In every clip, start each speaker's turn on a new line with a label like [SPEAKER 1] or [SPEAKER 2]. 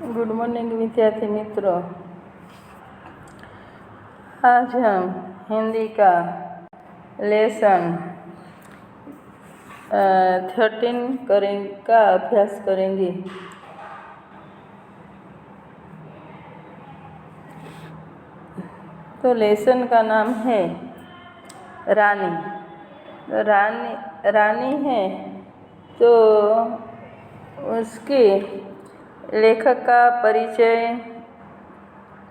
[SPEAKER 1] Good morning विद्यार्थी मित्रों। आज हम हिंदी का लेसन 13 का अभ्यास करेंगे। तो लेसन का नाम है रानी। रानी है तो उसके लेखक का परिचय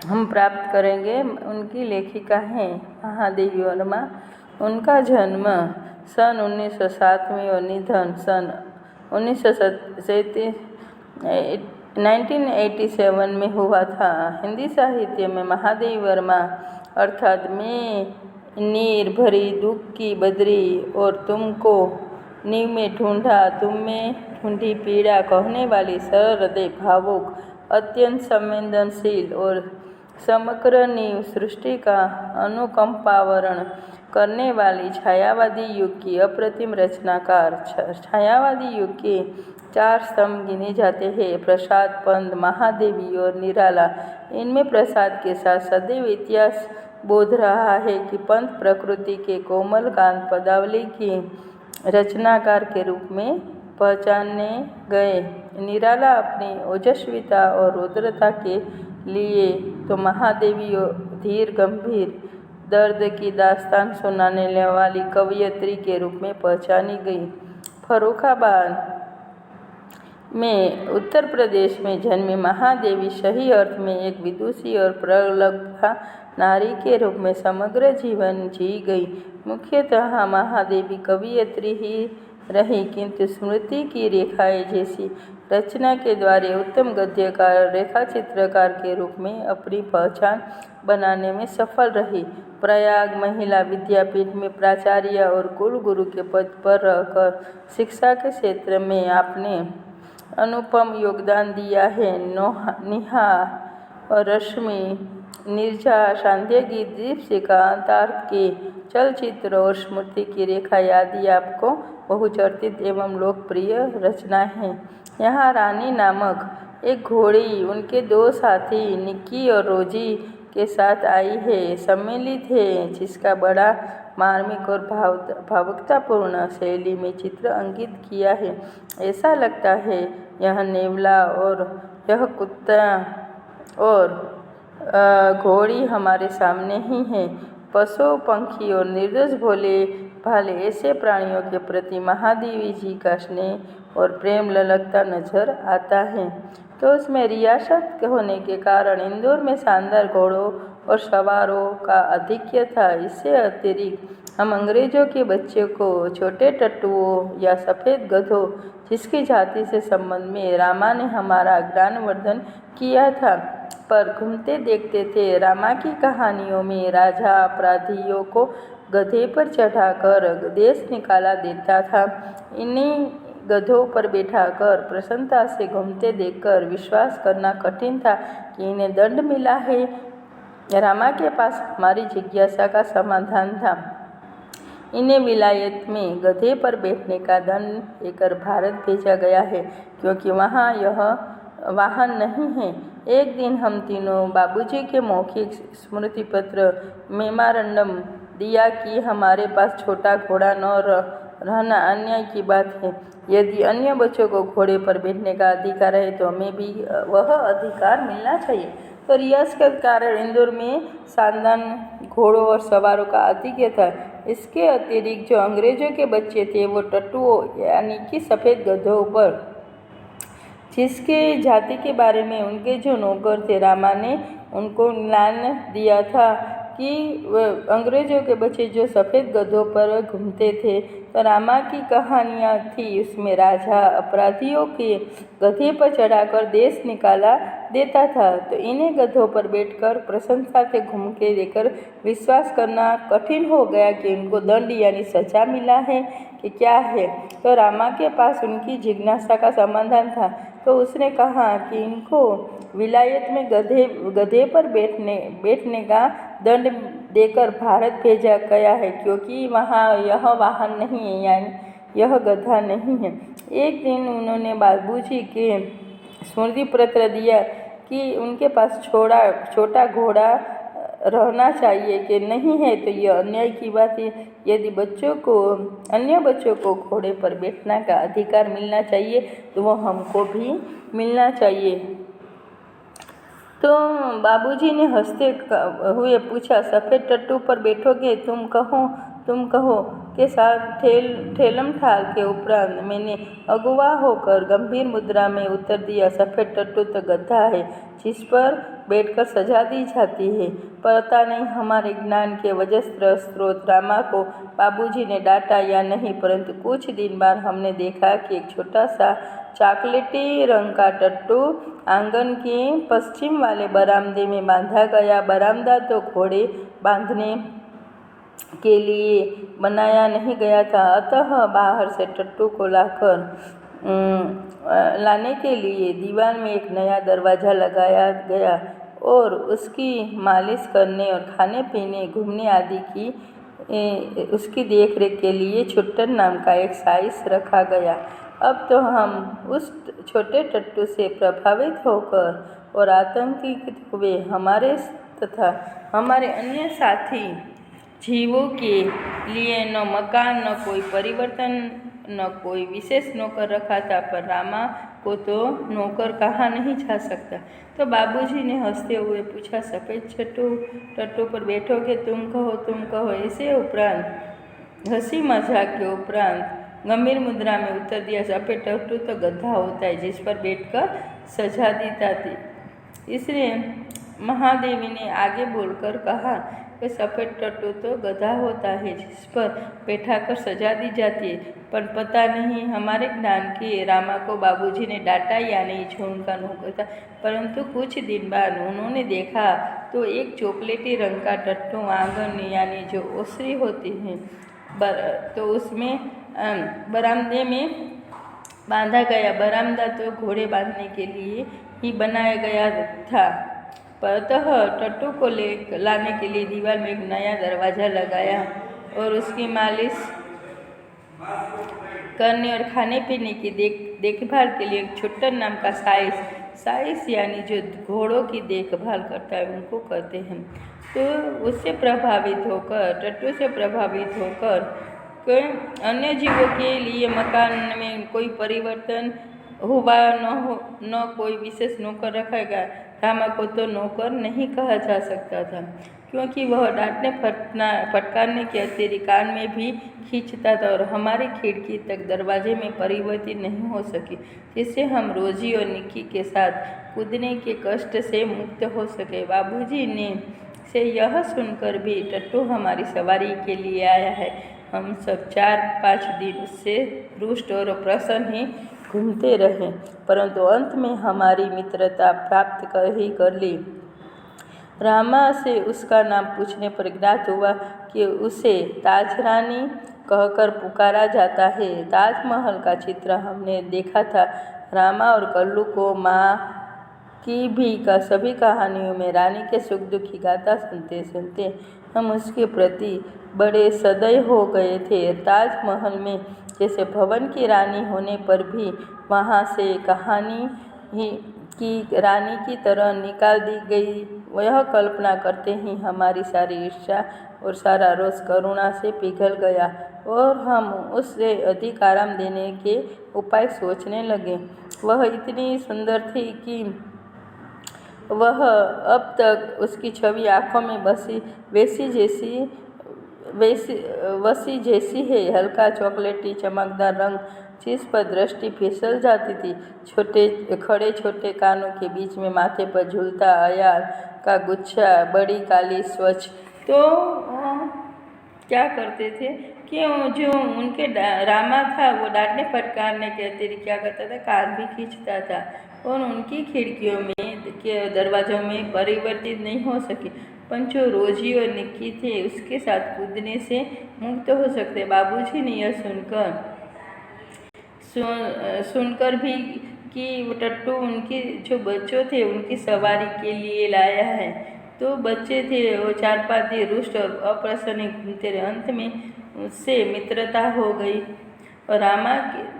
[SPEAKER 1] हम प्राप्त करेंगे। उनकी लेखिका हैं महादेवी वर्मा। उनका जन्म सन 1907 में और निधन सन 1987 में हुआ था। हिंदी साहित्य में महादेवी वर्मा अर्थात मैं नीर भरी दुख की बदरी और तुमको नींव में ढूंढा, तुम में ढूंढी पीड़ा कहने वाली सरल हृदय, भावुक, अत्यंत संवेदनशील और समग्र नींव सृष्टि का अनुकंपावरण करने वाली छायावादी युग की अप्रतिम रचनाकार। छायावादी युग के 4 स्तंभ गिने जाते हैं: प्रसाद, पंत, महादेवी और निराला। इनमें प्रसाद के साथ सदैव इतिहास बोध रहा है कि पंत प्रकृति के कोमल कांत पदावली की रचनाकार के रूप में पहचाने गए। निराला अपनी ओजस्विता और रुद्रता के लिए तो महादेवी धीर गंभीर दर्द की दास्तान सुनाने वाली कवयित्री के रूप में पहचानी गई। फर्रुखाबाद में उत्तर प्रदेश में जन्मी महादेवी सही अर्थ में एक विदुषी और प्रगल्भा नारी के रूप में समग्र जीवन जी गई। मुख्यतः महादेवी कवयित्री ही रही, किंतु स्मृति की रेखाएं जैसी रचना के द्वारा उत्तम गद्यकार, रेखा चित्रकार के रूप में अपनी पहचान बनाने में सफल रही। प्रयाग महिला विद्यापीठ में प्राचार्य और कुलगुरु के पद पर रहकर शिक्षा के क्षेत्र में आपने अनुपम योगदान दिया है। निहा और रश्मि, नीरजा, सांध्य गीत, दीपशिखा, अंतरार्थ के चलचित्र और स्मृति की रेखा आदि आपको बहुचर्चित एवं लोकप्रिय रचनाएं हैं। यहाँ रानी नामक एक घोड़ी उनके 2 साथी निक्की और रोजी के साथ आई है, सम्मिलित है, जिसका बड़ा मार्मिक और भावुकतापूर्ण शैली में चित्र अंकित किया है। ऐसा लगता है यह नेवला और यह कुत्ता और घोड़ी हमारे सामने ही है। पशु, पंखी और निर्दोष भोले भाले ऐसे प्राणियों के प्रति महादेवी जी का स्नेह और प्रेम ललकता नजर आता है। तो उसमें रियासत होने के कारण इंदौर में शानदार घोड़ों और सवारों का आधिक्य था। इससे अतिरिक्त हम अंग्रेजों के बच्चे को छोटे टट्टुओं या सफ़ेद गधों जिसकी जाति से संबंध में रामा ने हमारा ज्ञानवर्धन किया था पर घूमते देखते थे। रामा की कहानियों में राजा अपराधियों को गधे पर चढ़ाकर देश निकाला देता था। इन्हीं गधों पर बैठाकर प्रसन्नता से घूमते देखकर विश्वास करना कठिन था कि इन्हें दंड मिला है। रामा के पास हमारी जिज्ञासा का समाधान था। इन्हें विलायत में गधे पर बैठने का दंड देकर भारत भेजा गया है, क्योंकि वहाँ यह वाहन नहीं है। एक दिन हम तीनों बाबूजी के मौखिक स्मृति पत्र मेमोरेंडम दिया कि हमारे पास छोटा घोड़ा न रहना अन्याय की बात है। यदि अन्य बच्चों को घोड़े पर बैठने का अधिकार है तो हमें भी वह अधिकार मिलना चाहिए। तो रियासत के कारण इंदौर में शानदार घोड़ों और सवारों का आधिक्य था। इसके अतिरिक्त जो अंग्रेजों के बच्चे थे वो टट्टुओं यानी कि सफ़ेद गधों पर, जिसके जाति के बारे में उनके जो नौकर थे, रामा ने उनको ज्ञान दिया था कि अंग्रेजों के बच्चे जो सफ़ेद गधों पर घूमते थे। तो रामा की कहानियाँ थी, उसमें राजा अपराधियों के गधे पर चढ़ाकर देश निकाला देता था। तो इन्हें गधों पर बैठकर प्रशंसा से घूम के देकर विश्वास करना कठिन हो गया कि उनको दंड यानी सजा मिला है कि क्या है। तो रामा के पास उनकी जिज्ञासा का समाधान था। तो उसने कहा कि इनको विलायत में गधे पर बैठने का दंड देकर भारत भेजा गया है, क्योंकि वहाँ यह वाहन नहीं है यानी यह गधा नहीं है। एक दिन उन्होंने बाबूजी के स्मृति पत्र दिया कि उनके पास छोटा घोड़ा रहना चाहिए कि नहीं है, तो यह अन्याय की बात है। यदि अन्य बच्चों को घोड़े पर बैठने का अधिकार मिलना चाहिए तो वो हमको भी मिलना चाहिए। तो बाबूजी ने हंसते हुए पूछा, सफ़ेद टट्टू पर बैठोगे? तुम कहो के साथ ठेलम ठाल के उपरांत मैंने अगुवा होकर गंभीर मुद्रा में उत्तर दिया, सफ़ेद टट्टू तो गधा है जिस पर बैठकर सजा दी जाती है। पता नहीं हमारे ज्ञान के वजस्त्र स्रोत रामा को बाबूजी ने डांटा या नहीं, परंतु कुछ दिन बाद हमने देखा कि एक छोटा सा चॉकलेटी रंग का टट्टू आंगन के पश्चिम वाले बरामदे में बांधा गया। बरामदा तो घोड़े बांधने के लिए बनाया नहीं गया था, अतः बाहर से टट्टू को लाने के लिए दीवार में एक नया दरवाज़ा लगाया गया और उसकी मालिश करने और खाने पीने, घूमने आदि की उसकी देखरेख के लिए छुट्टन नाम का एक साइस रखा गया। अब तो हम उस छोटे टट्टू से प्रभावित होकर और आतंकित हुए हमारे तथा हमारे अन्य साथी जीवों के लिए न मकान, न कोई परिवर्तन, न कोई विशेष नौकर रखा था, पर रामा को तो नौकर कहा नहीं जा सकता। तो बाबूजी ने हंसते हुए पूछा, सफ़ेद टट्टू पर बैठोगे? तुम कहो। ऐसे उपरांत हंसी मजाक के उपरांत गंभीर मुद्रा में उत्तर दिया, सफ़ेद टट्टू तो गधा होता है जिस पर बैठकर सजा दी जाती। इसलिए महादेवी ने आगे बोलकर कहा कि सफ़ेद टट्टू तो गधा होता है जिस पर बैठाकर सजा दी जाती है, पर पता नहीं हमारे ज्ञान की रामा को बाबूजी ने डांटा या नहीं, जो उनका नौकर था। परंतु कुछ दिन बाद उन्होंने देखा तो एक चॉकलेटी रंग का टट्टू आंगन यानी जो ओसरी होती है तो उसमें बरामदे में बांधा गया। बरामदा तो घोड़े बांधने के लिए ही बनाया गया था, अतः टट्टू को लाने के लिए दीवार में एक नया दरवाज़ा लगाया और उसकी मालिश करने और खाने पीने की देखभाल के लिए एक छुट्टन नाम का साइस यानी जो घोड़ों की देखभाल करता है उनको कहते हैं। तो उससे प्रभावित होकर टट्टू से प्रभावित होकर अन्य जीवों के लिए मकान में कोई परिवर्तन हुआ न कोई विशेष नौकर रखा गया। रामा को तो नौकर नहीं कहा जा सकता था, क्योंकि वह डांटने फटकारने के अतिरिक्त कान में भी खींचता था और हमारी खिड़की तक दरवाजे में परिवर्तित नहीं हो सकी, जिससे हम रोजी और निक्की के साथ कूदने के कष्ट से मुक्त हो सके। बाबूजी ने से यह सुनकर भी टट्टू हमारी सवारी के लिए आया है। हम सब 4-5 दिन उससे रुष्ट और प्रसन्न ही घूमते रहे, परंतु अंत में हमारी मित्रता प्राप्त कर ली। रामा से उसका नाम पूछने पर ज्ञात हुआ कि उसे ताजरानी कहकर पुकारा जाता है। ताजमहल का चित्र हमने देखा था। रामा और कल्लू को माँ की भी सभी कहानियों में रानी के सुख दुख की गाथा सुनते सुनते हम उसके प्रति बड़े सदय हो गए थे। ताजमहल में जैसे भवन की रानी होने पर भी वहाँ से कहानी ही की रानी की तरह निकाल दी गई, वह कल्पना करते ही हमारी सारी ईर्ष्या और सारा रोष करुणा से पिघल गया और हम उससे अधिक आराम देने के उपाय सोचने लगे। वह इतनी सुंदर थी कि वह अब तक उसकी छवि आँखों में वसी जैसी है। हल्का चॉकलेटी चमकदार रंग जिस पर दृष्टि फिसल जाती थी, खड़े छोटे कानों के बीच में माथे पर झूलता अयार का गुच्छा, बड़ी काली स्वच्छ। तो क्या करते थे कि जो उनके रामा था वो डांटने फटकारने के अतिरिक्त क्या करता था, कान भी खींचता था और उनकी खिड़कियों में के दरवाज़ों में परिवर्तित नहीं हो सके। पंचो रोजी और निक्की थे उसके साथ कूदने से मुक्त हो सकते। बाबूजी ने यह सुनकर भी कि टट्टू उनकी जो बच्चों थे उनकी सवारी के लिए लाया है। तो बच्चे थे वो 4-5 दिन रुष्ट और अप्रसन्न घूमते रहे। अंत में उससे मित्रता हो गई और रामा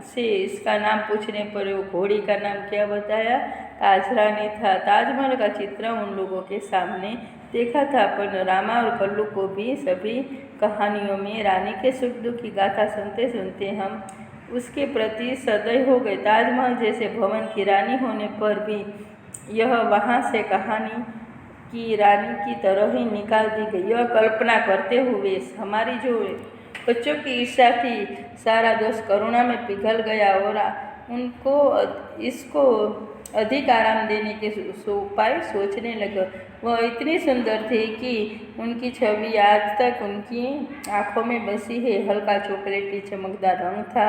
[SPEAKER 1] से इसका नाम पूछने पर वो घोड़ी का नाम क्या बताया, ताजरानी था। ताजमहल का चित्र उन लोगों के सामने देखा था, पर रामा और कल्लू को भी सभी कहानियों में रानी के सुख दुख की गाथा सुनते सुनते हम उसके प्रति सदैव हो गए। ताजमहल जैसे भवन की रानी होने पर भी यह वहाँ से कहानी की रानी की तरह ही निकाल दी गई। यह कल्पना करते हुए हमारी जो बच्चों की ईर्ष्या थी, सारा दोष करुणा में पिघल गया और उनको इसको अधिक आराम देने के उपाय सोचने लगे। वह इतनी सुंदर थी कि उनकी छवि आज तक उनकी आँखों में बसी है। हल्का चॉकलेटी चमकदार रंग था,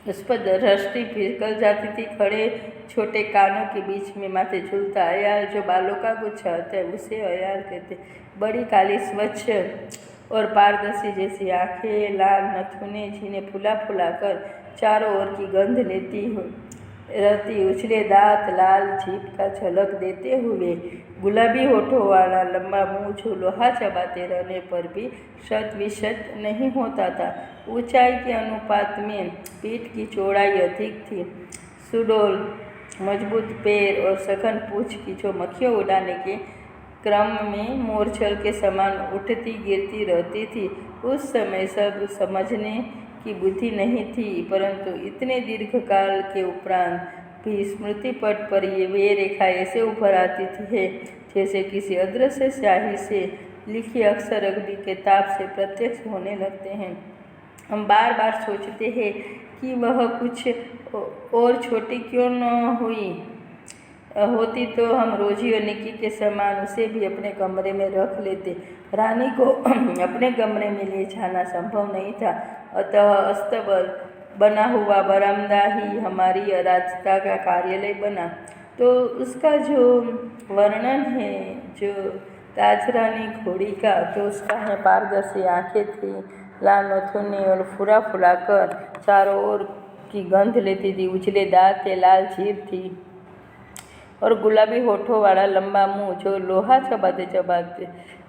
[SPEAKER 1] उस पर दृष्टि पिघल जाती थी। खड़े छोटे कानों के बीच में माथे झूलता अयाल जो बालों का गुच्छा होता है उसे अयाल कहते। बड़ी काली स्वच्छ और पारदर्शी जैसी आँखें, लाल नथुने जिन्हें फुला फुला कर चारों ओर की गंध लेती रहती, उछले दांत, लाल जीभ का झलक देते हुए, गुलाबी होठों वाला लंबा मुंह जो लोहा चबाते रहने पर भी शत विशत नहीं होता था। ऊंचाई के अनुपात में पीठ की चौड़ाई अधिक थी। सुडौल मजबूत पैर और सघन पूंछ की जो मक्खियों उड़ाने के क्रम में मोरछल के समान उठती गिरती रहती थी। उस समय सब समझने की बुद्धि नहीं थी, परंतु इतने दीर्घकाल के उपरांत भी स्मृति पट पर वे रेखा ऐसे उभर आती थी जैसे किसी अदृश्य स्याही से लिखे अक्षर अग्नि के ताप से प्रत्यक्ष होने लगते हैं। हम बार बार सोचते हैं कि वह कुछ और छोटी क्यों न होती तो हम रोजी और निकी के समान उसे भी अपने कमरे में रख लेते। रानी को अपने कमरे में ले जाना संभव नहीं था, अतः अस्तबल बना हुआ बरामदा ही हमारी अराजकता का कार्यालय बना। तो उसका जो वर्णन है जो ताजरानी घोड़ी का, तो उसका है पारदर्शी आँखें थी, लाल नथुने और फुला फुला कर चारों ओर की गंध लेती थी, उछले दांत, लाल जीभ थी और गुलाबी होठों वाला लंबा मुंह जो लोहा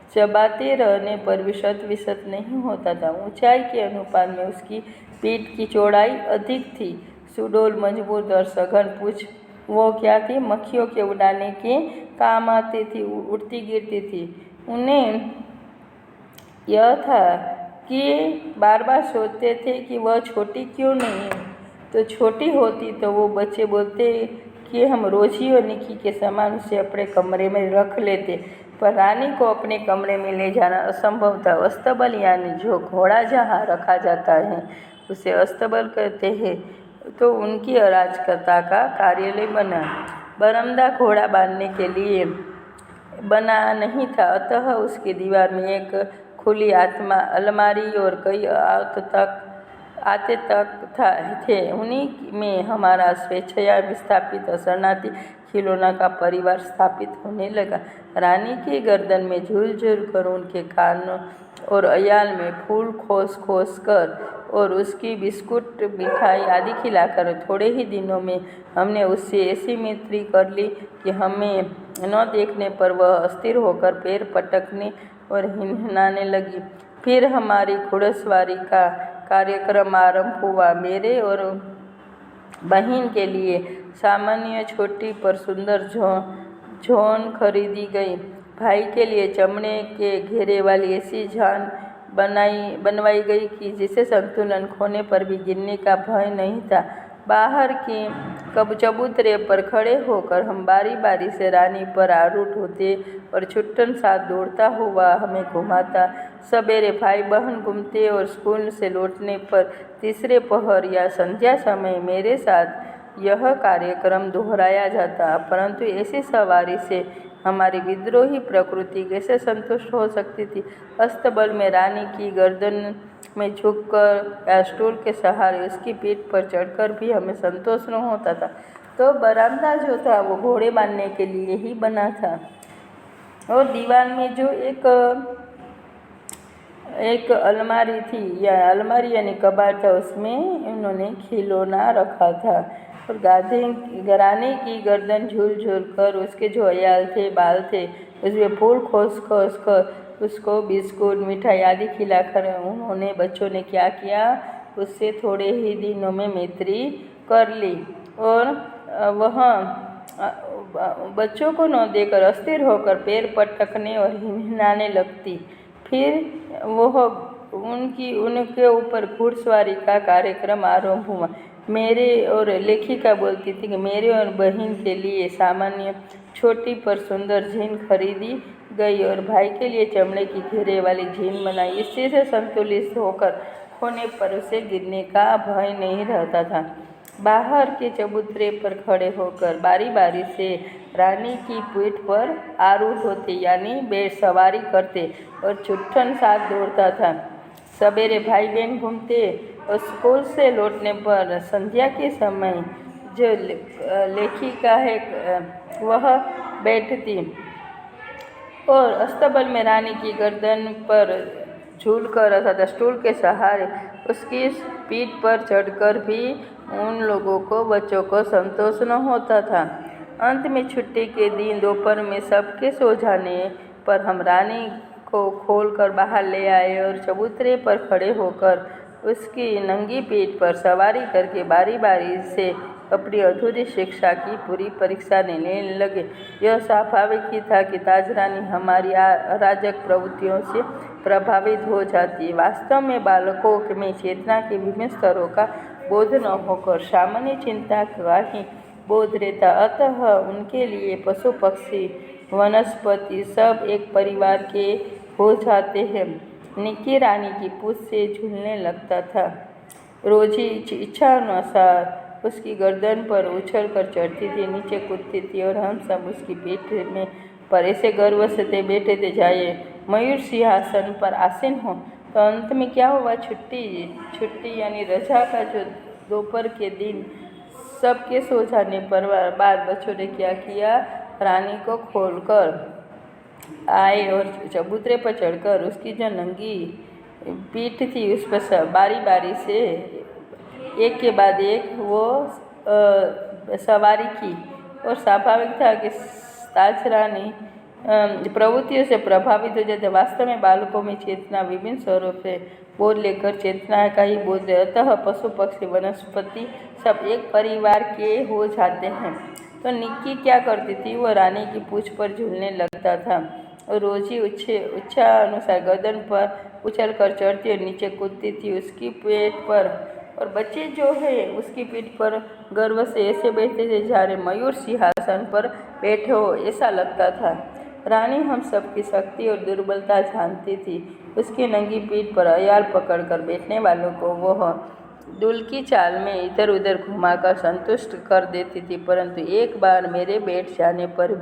[SPEAKER 1] चबाते रहने पर भी शत विशत नहीं होता था। ऊंचाई के अनुपात में उसकी पीठ की चौड़ाई अधिक थी। सुडौल मजबूत और सघन पूंछ वो क्या थी, मक्खियों के उड़ाने के काम आती थी, उड़ती गिरती थी। उन्हें यह था कि बार बार सोचते थे कि वह छोटी क्यों नहीं है, तो छोटी होती तो वो बच्चे बोलते कि हम रोजी और निकी के समान उसे अपने कमरे में रख लेते, पर रानी को अपने कमरे में ले जाना असंभव था। अस्तबल यानी जो घोड़ा जहाँ रखा जाता है उसे अस्तबल कहते हैं। तो उनकी अराजकता का कार्यालय बना। बरामदा घोड़ा बांधने के लिए बना नहीं था, अतः उसकी दीवार में एक खुली अलमारी और कई आते तक थे। उन्हीं में हमारा स्वेच्छया विस्थापित शरणार्थी खिलौना का परिवार स्थापित होने लगा। रानी की गर्दन में झूल झूल कर, उनके कान और अयाल में फूल खोस खोस कर और उसकी बिस्कुट मिठाई आदि खिलाकर थोड़े ही दिनों में हमने उससे ऐसी मैत्री कर ली कि हमें न देखने पर वह अस्थिर होकर पैर पटकने और हिनहिनाने लगी। फिर हमारी घुड़सवारी का कार्यक्रम आरंभ हुआ। मेरे और बहन के लिए सामान्य छोटी पर सुंदर झोन खरीदी गई। भाई के लिए चमड़े के घेरे वाली ऐसी झान बनवाई गई कि जिसे संतुलन खोने पर भी गिरने का भय नहीं था। बाहर के चबूतरे पर खड़े होकर हम बारी बारी से रानी पर आरूढ़ होते और छुट्टन साथ दौड़ता हुआ हमें घुमाता। सवेरे भाई बहन घूमते और स्कूल से लौटने पर तीसरे पहर या संध्या समय मेरे साथ यह कार्यक्रम दोहराया जाता। परंतु ऐसी सवारी से हमारी विद्रोही प्रकृति कैसे संतुष्ट हो सकती थी। अस्तबल में रानी की गर्दन में झुककर या स्टूल के सहारे उसकी पीठ पर चढ़कर भी हमें संतोष न होता था। तो बरामदा जो था वो घोड़े बांधने के लिए ही बना था। और दीवार में जो एक अलमारी थी, या अलमारी यानी कबाड़ था, उसमें उन्होंने खिलौना रखा था। और रानी की गर्दन झूल झूल कर उसके जो अयाल थे, बाल थे, उसमें फूल खोस खोस कर उसको बिस्कुट मिठाई आदि खिलाकर उन्होंने बच्चों ने क्या किया, उससे थोड़े ही दिनों में मैत्री कर ली। और वह बच्चों को न देकर अस्थिर होकर पैर पटकने और हिनहिनाने लगती। फिर वह उनके ऊपर घुड़सवारी का कार्यक्रम आरंभ हुआ। मेरे और लेखिका बोलती थी कि मेरे और बहन के लिए सामान्य छोटी पर सुंदर जीन खरीदी गई और भाई के लिए चमड़े की घेरे वाली जीन बनाई। इससे से संतुलित होकर होने पर उसे गिरने का भय नहीं रहता था। बाहर के चबूतरे पर खड़े होकर बारी बारी से रानी की पीठ पर आरूढ़ होते यानी बेसवारी करते और चुट्ठन साथ दौड़ता था। सवेरे भाई बहन घूमते और स्कूल से लौटने पर संध्या के समय जो लेखिका है वह बैठती और अस्तबल में रानी की गर्दन पर झूल कर अर्थात स्टूल के सहारे उसकी पीठ पर चढ़कर भी उन लोगों को बच्चों को संतोष न होता था। अंत में छुट्टी के दिन दोपहर में सबके सो जाने पर हम रानी को खोलकर बाहर ले आए और चबूतरे पर खड़े होकर उसकी नंगी पीठ पर सवारी करके बारी बारी से अपनी अधूरी शिक्षा की पूरी परीक्षा लेने लगे। यह स्वाभाविक ही था कि ताज रानी हमारी अराजक प्रवृत्तियों से प्रभावित हो जाती। वास्तव में बालकों में चेतना के विभिन्न स्तरों का बोध न होकर सामान्य चिंता का ही बोध रहता। अतः उनके लिए पशु पक्षी वनस्पति सब एक परिवार के हो जाते हैं। निक्की रानी की पूंछ से झूलने लगता था। रोजी इच्छा अनुसार उसकी गर्दन पर उछल कर चढ़ती थी, नीचे कूदती थी और हम सब उसकी पीठ में पर ऐसे गर्व से बैठे थे जाए मयूर सिंहासन पर आसीन हो। तो अंत में क्या हुआ, छुट्टी यानी रजा का जो दोपहर के दिन सबके सो जाने पर बाद बच्चों ने क्या किया, रानी को खोलकर आए और चबूतरे पर चढ़कर उसकी जो नंगी पीठ थी उस पर बारी बारी से एक के बाद एक वो सवारी की। और स्वाभाविक था कि ताज रानी प्रवृत्तियों से प्रभावित हो जाते। वास्तव में बालकों में चेतना विभिन्न स्वरूप से बोध लेकर चेतना का ही बोध है। अतः पशु पक्षी वनस्पति सब एक परिवार के हो जाते हैं। तो निक्की क्या करती थी, वो रानी की पूंछ पर झूलने लगता था और रोजी इच्छा अनुसार गर्दन पर उछल कर चढ़ती और नीचे कूदती थी उसकी पेट पर। और बच्चे जो है उसकी पीठ पर गर्व से ऐसे बैठते थे जहाँ मयूर सिंहासन पर बैठे हो ऐसा लगता था। रानी हम सबकी शक्ति और दुर्बलता जानती थी। उसकी नंगी पीठ पर अयाल पकड़कर बैठने वालों को वह दुल की चाल में इधर उधर घुमाकर संतुष्ट कर देती थी। परंतु एक बार मेरे बैठ जाने पर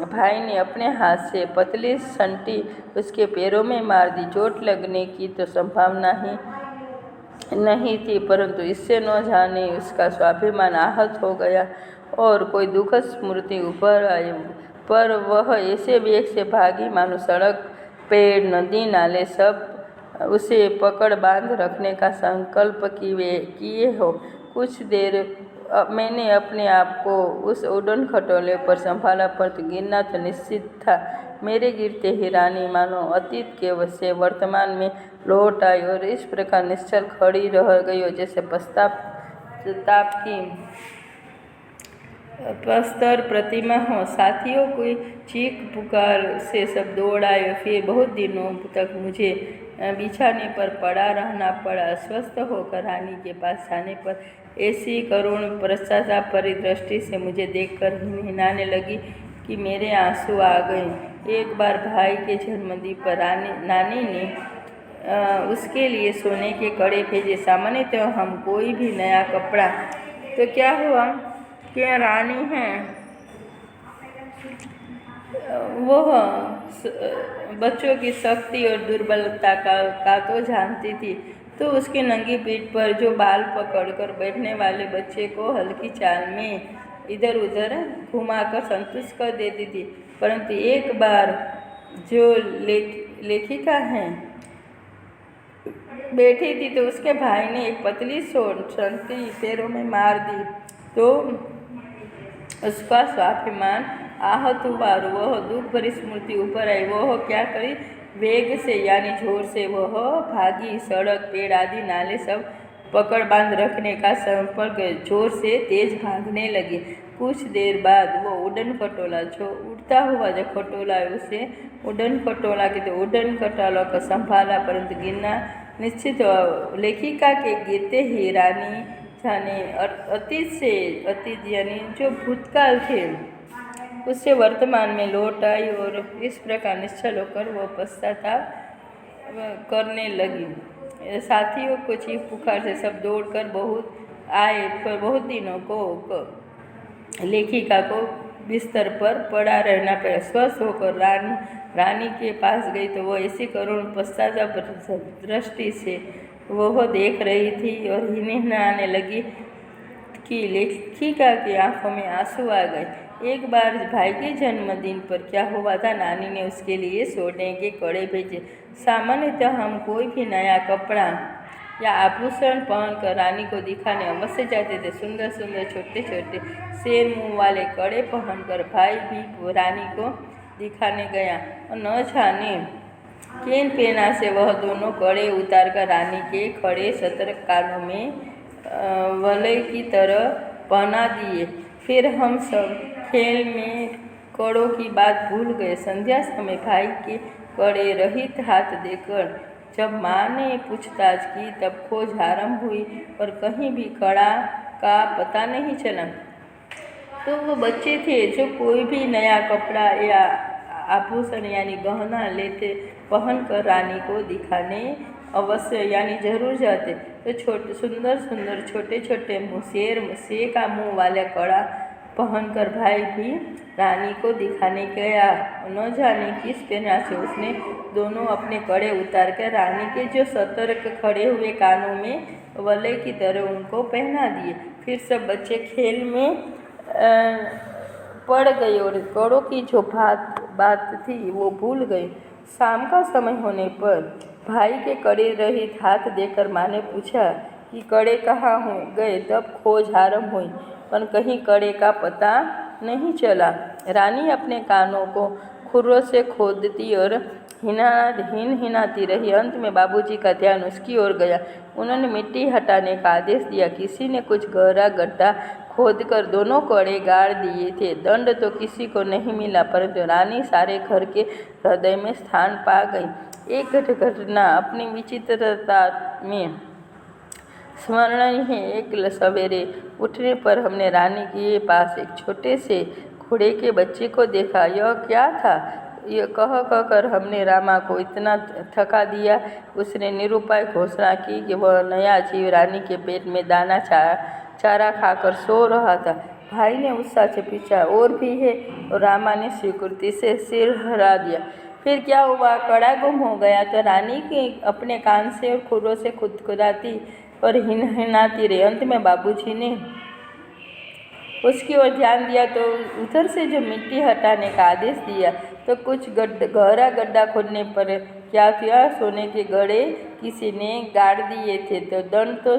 [SPEAKER 1] भाई ने अपने हाथ से पतली संटी उसके पैरों में मार दी। चोट लगने की तो संभावना ही नहीं थी, परंतु इससे न जाने उसका स्वाभिमान आहत हो गया और कोई दुखद स्मृति ऊपर आई। पर वह ऐसे वेग से भागी मानो सड़क, पेड़, नदी, नाले सब उसे पकड़ बांध रखने का संकल्प किए हो। कुछ देर मैंने अपने आप को उस उड़न खटोले पर संभाला, पर तो गिरना तो निश्चित था। मेरे गिरते ही रानी मानो अतीत के से वर्तमान में लौट आई और इस प्रकार निश्चल खड़ी रह गई हो जैसे पश्चाताप की प्रस्तर प्रतिमा हो। साथियों की चीख पुकार से सब दौड़ आए। फिर बहुत दिनों तक मुझे बिछाने पर पड़ा रहना पड़ा। अस्वस्थ होकर रानी के पास जाने पर ऐसी करुण पश्चाताप भरी दृष्टि से मुझे देखकर हिनहिनाने लगी कि मेरे आंसू आ गए। एक बार भाई के जन्मदिन पर नानी ने उसके लिए सोने के कड़े भेजे। सामान्यतः हम कोई भी नया कपड़ा, तो क्या हुआ कि रानी है वह बच्चों की शक्ति और दुर्बलता का तो जानती थी, तो उसकी नंगी पीठ पर जो बाल पकड़कर बैठने वाले बच्चे को हल्की चाल में इधर उधर घुमाकर संतुष्ट कर देती थी। परंतु एक बार जो लेखिका हैं बैठी थी तो उसके भाई ने एक पतली संटी पैरों में मार दी, तो उसका स्वाभिमान आहत हुआ और वह दुख भरी स्मृति ऊपर आई। वह क्या करी, वेग से यानी जोर से वह भागी। सड़क, पेड़ आदि नाले सब पकड़ बांध रखने का संपर्क जोर से तेज भागने लगी। कुछ देर बाद वो उड़न खटोला जो उड़ता हुआ जो खटोला है उसे उड़न खटोला के तो उड़न खटोला को संभाला, परंतु गिरना निश्चित। लेखिका के गिरते ही रानी जाने अतीत से अतीत यानी जो भूतकाल थे उससे वर्तमान में लौट आई और इस प्रकार निश्चल होकर वो पश्चाताप करने लगी। साथियों को चीख पुकार से सब दौड़कर बहुत आए, पर बहुत दिनों को लेखिका को बिस्तर पर पड़ा रहना पड़ा। स्वस्थ होकर रानी के पास गई तो वो ऐसी करुण पश्चाताप दृष्टि से वह देख रही थी और हिनहिनाने लगी कि लेखिका की आंखों में आंसू आ गए। एक बार भाई के जन्मदिन पर क्या हुआ था, नानी ने उसके लिए सोने के कड़े भेजे। सामान्यतः हम कोई भी नया कपड़ा या आभूषण पहनकर रानी को दिखाने अवश्य जाते थे। सुंदर सुंदर छोटे छोटे शेर मुँह वाले कड़े पहनकर भाई भी रानी को दिखाने गया और न जाने किन प्रेरणा से वह दोनों कड़े उतारकर रानी के खड़े सतर्क कानों में वलय की तरह पहना दिए। फिर हम सब खेल में कड़ों की बात भूल गए। संध्या समय भाई के कड़े रहित हाथ देकर जब माँ ने पूछताछ की तब खोज आरंभ हुई और कहीं भी कड़ा का पता नहीं चला। तो वो बच्चे थे जो कोई भी नया कपड़ा या आभूषण यानी गहना लेते पहनकर रानी को दिखाने अवश्य यानी जरूर जाते। तो सुंदर सुंदर छोटे छोटे शेर का मुँह वाले कड़ा पहनकर भाई भी रानी को दिखाने गया। न जाने किस प्रेरणा से उसने दोनों अपने कड़े उतार कर रानी के जो सतर्क खड़े हुए कानों में वलय की तरह उनको पहना दिए। फिर सब बच्चे खेल में पड़ गए और कड़ों की जो बात थी वो भूल गए। शाम का समय होने पर भाई के कड़े रहित हाथ देकर माँ ने पूछा कि कड़े कहाँ हो गए। तब खोज आरंभ हुई पर कहीं कड़े का पता नहीं चला। रानी अपने कानों को खुरों से खोदती और हिनहिनाती रही। अंत में बाबूजी का ध्यान उसकी ओर गया। उन्होंने मिट्टी हटाने का आदेश दिया। किसी ने कुछ गहरा गड्ढा खोदकर दोनों कड़े गाड़ दिए थे। दंड तो किसी को नहीं मिला, परंतु रानी सारे घर के हृदय में स्थान पा गई। एक घटना अपनी विचित्रता में स्मरणीय है। एक सवेरे उठने पर हमने रानी के पास एक छोटे से घोड़े के बच्चे को देखा। यह क्या था यह कह कर हमने रामा को इतना थका दिया। उसने निरुपाय घोषणा की कि वह नया जीव रानी के पेट में दाना चारा खाकर सो रहा था। भाई ने उत्साह से पूछा और भी है, और रामा ने स्वीकृति से सिर हिला दिया। फिर क्या हुआ, कड़ा गुम हो गया तो रानी के अपने कान से और खुरों से खुदखुदाती और हिनहिनाती रही। अंत में बाबूजी ने उसकी ओर ध्यान दिया तो उधर से जो मिट्टी हटाने का आदेश दिया तो कुछ गहरा गड्ढा खोदने पर क्या किया, सोने के गड़े किसी ने गाड़ दिए थे। तो दंड तो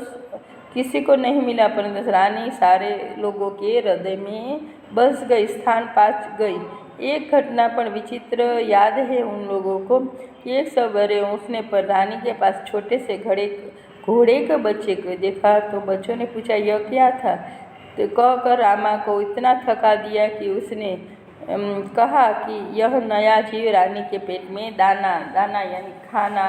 [SPEAKER 1] किसी को नहीं मिला, परंतु रानी सारे लोगों के हृदय में बस गई, स्थान पा गई। एक घटना पर विचित्र याद है उन लोगों को। एक सवेरे उठने पर रानी के पास छोटे से घोड़े के बच्चे को देखा तो बच्चों ने पूछा यह क्या था। तो कहकर रामा को इतना थका दिया कि उसने कहा कि यह नया जीव रानी के पेट में दाना यानी खाना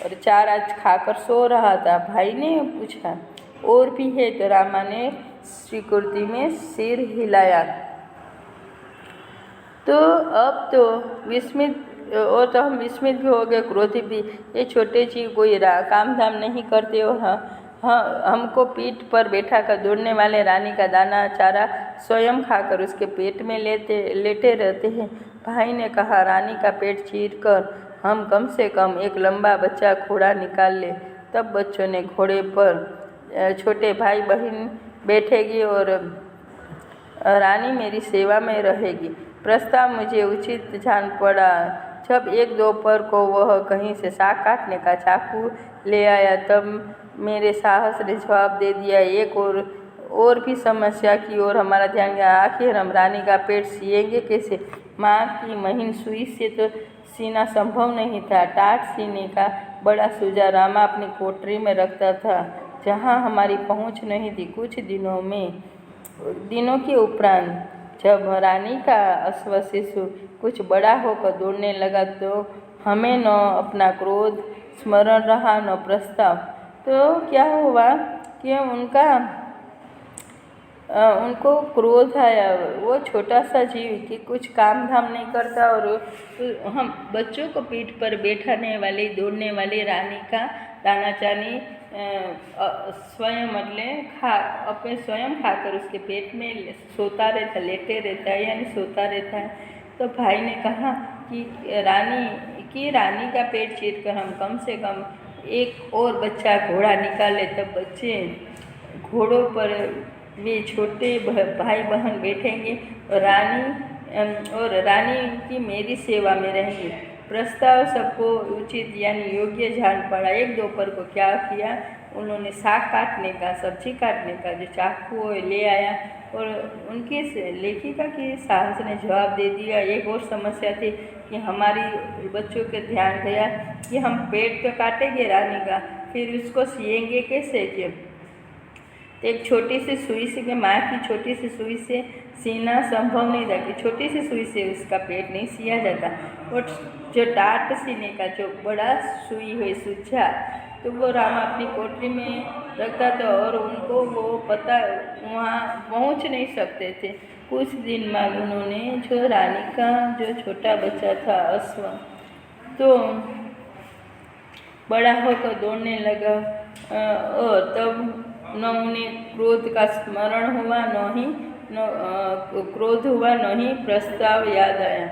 [SPEAKER 1] और चारा खाकर सो रहा था। भाई ने पूछा और भी है, तो रामा ने स्वीकृति में सिर हिलाया। तो अब तो हम विस्मित भी हो गए, क्रोधित भी। ये छोटे जीव कोई काम धाम नहीं करते हो। हाँ, हमको पीठ पर बैठा कर दौड़ने वाले रानी का दाना चारा स्वयं खाकर उसके पेट में लेटे रहते हैं। भाई ने कहा रानी का पेट चीर कर हम कम से कम एक लंबा बच्चा घोड़ा निकाल ले। तब बच्चों ने घोड़े पर छोटे भाई बहन बैठेगी और रानी मेरी सेवा में रहेगी। प्रस्ताव मुझे उचित जान पड़ा। जब एक दोपहर को वह कहीं से साग काटने का चाकू ले आया तब मेरे साहस ने जवाब दे दिया। एक और भी समस्या की ओर हमारा ध्यान गया। आखिर हम रानी का पेट सिएंगे कैसे। माँ की महीन सुई से तो सीना संभव नहीं था। टाट सीने का बड़ा सुजा रामा अपनी कोठरी में रखता था। जहाँ हमारी पहुँच नहीं थी। कुछ दिनों के उपरांत जब रानी का अश्व शिशु कुछ बड़ा होकर दौड़ने लगा तो हमें न अपना क्रोध स्मरण रहा न प्रस्ताव। तो क्या हुआ कि उनको क्रोध आया। वो छोटा सा जीव कि कुछ काम धाम नहीं करता और हम बच्चों को पीठ पर बैठाने वाली दौड़ने वाली रानी का दाना चानी स्वयं अपने स्वयं खाकर उसके पेट में सोता रहता, लेटे रहता है यानी सोता रहता है। तो भाई ने कहा कि रानी का पेट चीर कर हम कम से कम एक और बच्चा घोड़ा निकाले। तब बच्चे घोड़ों पर वे छोटे भाई बहन बैठेंगे और रानी की मेरी सेवा में रहेंगे। प्रस्ताव सबको उचित यानी योग्य जान पड़ा। एक दोपहर को क्या किया, उन्होंने साग काटने का, सब्जी काटने का जो चाकू ले आया और उनकी लेखिका की साहस ने जवाब दे दिया। एक और समस्या थी कि हमारी बच्चों के ध्यान गया कि हम पेट तो काटेंगे रानी का, फिर उसको सिएंगे कैसे। कि एक छोटी सी सुई से माँ की छोटी सी सुई से सीना संभव नहीं था कि छोटी सी सुई से उसका पेट नहीं सिया जाता। और जो टाट सीने का जो बड़ा सुई हुई सूझा तो वो राम अपनी कोठरी में रखता था और उनको वो पता वहाँ पहुँच नहीं सकते थे। कुछ दिन बाद उन्होंने जो रानी का जो छोटा बच्चा था अश्व तो बड़ा होकर दौड़ने लगा और तब न उन्हें क्रोध का स्मरण हुआ क्रोध हुआ न ही प्रस्ताव याद आया।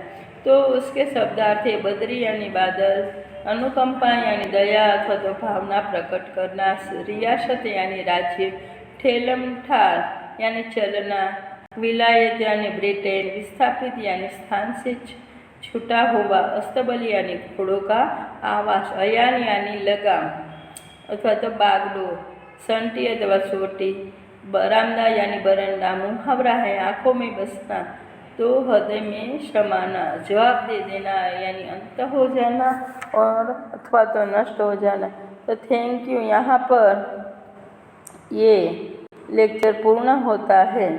[SPEAKER 1] तो उसके शब्दार्थ थे बद्री यानी बादल, अनुकंपा यानी दया अथवा तो भावना प्रकट करना, रियासत यानी राज्य, ठेलम ठार यानी चलना, विलायत यानी ब्रिटेन, विस्थापित यानी स्थान से छूटा हुआ, अस्तबल यानी घोड़ों का आवास, अयान यानी लगाम अथवा तो बागडोर, संटी अथवा सोटी, बरामदा यानी बरंडा, मुहावरा है आँखों में बसना, तो हृदय में समाना, जवाब दे देना यानी अंत हो जाना और अथवा तो नष्ट हो जाना। तो थैंक यू। यहाँ पर ये लेक्चर पूर्ण होता है।